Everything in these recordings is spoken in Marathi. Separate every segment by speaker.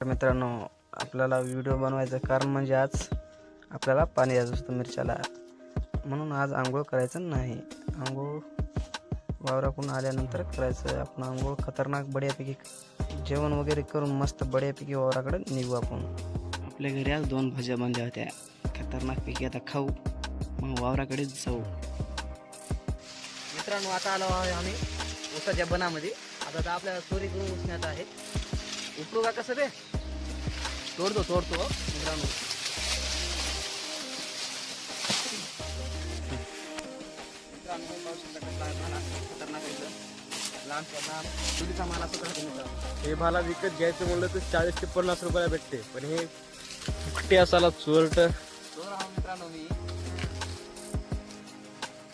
Speaker 1: मित्रांनो, आपल्याला व्हिडिओ बनवायचं कारण म्हणजे आज आपल्याला पाणी द्यायचं असतं मिरच्याला, म्हणून आज आंघोळ करायचं नाही. आंघोळ वावराकडून आल्यानंतर करायचं. आपण आंघोळ खतरनाक बढियापैकी जेवण वगैरे करून मस्त बढियापैकी वावराकडे निघू. आपण आपल्या घरी आज 2 भाज्या बनल्या होत्या खतरनाकपैकी. आता खाऊ मग वावराकडे जाऊ. मित्रांनो, आता आलो आहे आम्ही ऊसाच्या बनामध्ये. आता आपल्याला चोरी करून उसण्यात आहे. उपरू का कसं रे? तोडतो मित्रांनो.
Speaker 2: हे भाला विकत घ्यायचं म्हणलं तर 40 ते 50 रुपयाला भेटते, पण हे फुकटे असाला चोरट.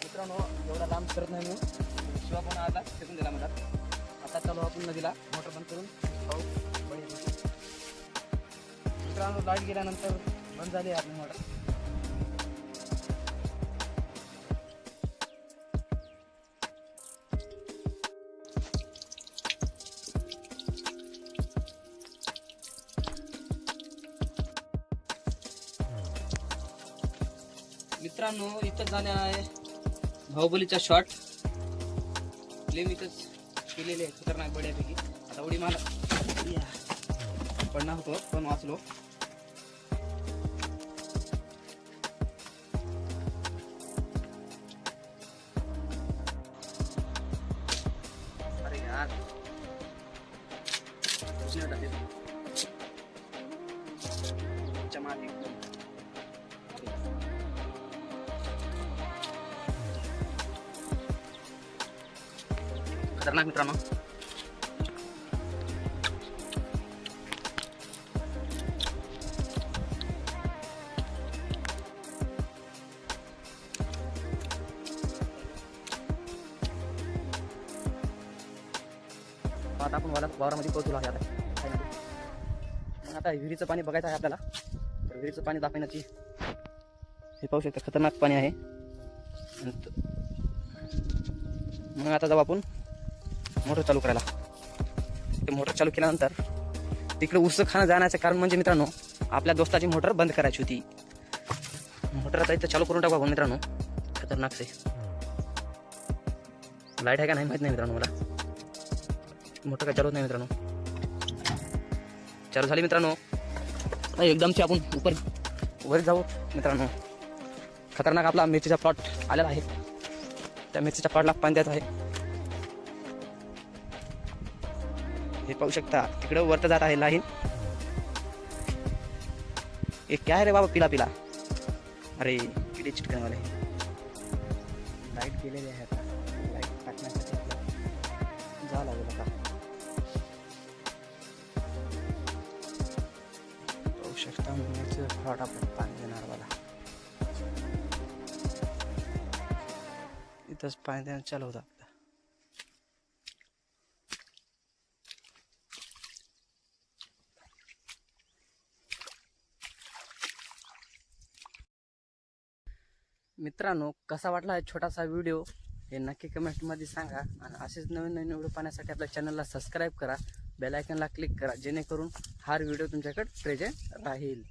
Speaker 1: मित्रांनो एवढा लांब करत नाही मी. शिवा पण आता फेकून दिला मला. आता चालू आपण नदीला मोटर बंद करून पाहू. मित्रांनो, लाईट गेल्यानंतर बंद झाली आपली मोटर. मित्रांनो, इथं झाले आहे बाहुबलीचा शॉट. फ्लेम इथंच केलेले आहे खतरनाक बढ्यापैकी. आता उडी मारा पडणार होतो पण वाचलो. अरे यार, चमाती खतरनाक. मित्रांनो, आता आपण वावरामध्ये पोहोचलो आहे. आता विहिरीचं पाणी बघायचं आहे आपल्याला. तर विहिरीचं पाणी दाखवण्याची हे पाहू शकता, खतरनाक पाणी आहे. मग आता जाऊ आपण मोटर चालू करायला. ते मोटर चालू केल्यानंतर तिकडे ऊस खाणं जाण्याचं कारण म्हणजे मित्रांनो, आपल्या दोस्ताची मोटर बंद करायची होती. मोटर आता इथं चालू करून टाकू आपण मित्रांनो. खतरनाक से लाईट आहे का नाही माहीत नाही मित्रांनो मला. मोटर काय चालू होत नाही मित्रांनो. चालू झाली मित्रांनो. एकदमचे आपण वर जाऊ मित्रांनो. खतरनाक आपला मिरचीचा प्लॉट आलेला आहे. त्या मिरचीच्या प्लॉटला पाणी द्यायचं आहे. हे पाहू शकता, तिकडे वरत जात आहे लाईन. एक क्या है रे बाबा, पिला अरे किडे चिटकन वाले. लाईट गेलेली आहे. आता लाईट टाकण्यासाठी आपल्याला जावं लागेल. आता पाहू शकता मिरचीचा प्लॉट आपण पाणी देणार वाला. इथंच पाणी देणं चालू होतं आपलं. मित्रांनो, कसा वाटला हा छोटासा व्हिडिओ हे नक्की कमेंटमध्ये सांगा. आणि असेच नवीन व्हिडिओ पाहण्यासाठी आपल्या चॅनलला सबस्क्राईब करा, बेल आयकॉनला क्लिक करा, जेणेकरून हा व्हिडिओ तुमच्याकडे प्रेझेंट राहील.